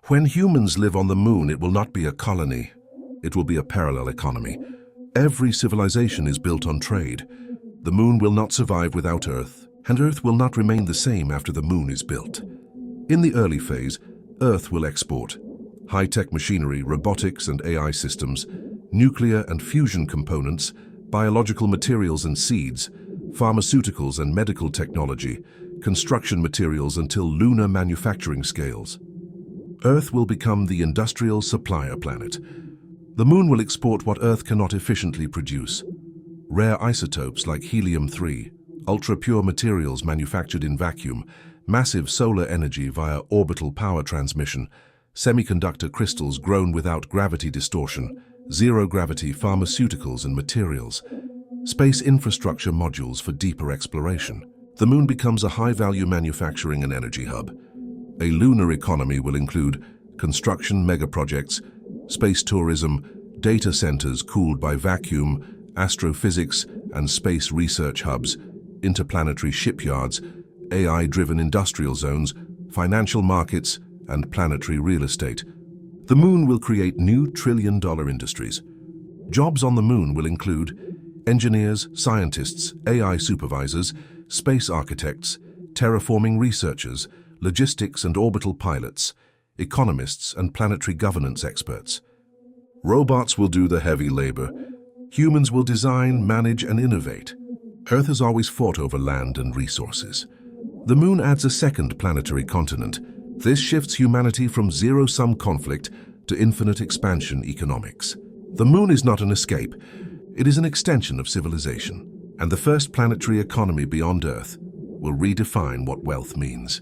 When humans live on the moon, it will not be a colony. It will be a parallel economy. Every civilization is built on trade. The moon will not survive without Earth, and Earth will not remain the same after the moon is built. In the early phase, Earth will export high-tech machinery, robotics and AI systems, nuclear and fusion components, biological materials and seeds, pharmaceuticals and medical technology, construction materials until lunar manufacturing scales. Earth will become the industrial supplier planet. The moon will export what Earth cannot efficiently produce. Rare isotopes like helium-3, ultra-pure materials manufactured in vacuum, massive solar energy via orbital power transmission, semiconductor crystals grown without gravity distortion, zero-gravity pharmaceuticals and materials, space infrastructure modules for deeper exploration. The moon becomes a high-value manufacturing and energy hub. A lunar economy will include construction megaprojects, space tourism, data centers cooled by vacuum, astrophysics and space research hubs, interplanetary shipyards, AI-driven industrial zones, financial markets, and planetary real estate. The moon will create new trillion-dollar industries. Jobs on the moon will include engineers, scientists, AI supervisors, space architects, terraforming researchers, logistics and orbital pilots, economists and planetary governance experts. Robots will do the heavy labor. Humans will design, manage, and innovate. Earth has always fought over land and resources. The moon adds a second planetary continent. This shifts humanity from zero-sum conflict to infinite expansion economics. The moon is not an escape. It is an extension of civilization, and the first planetary economy beyond Earth will redefine what wealth means.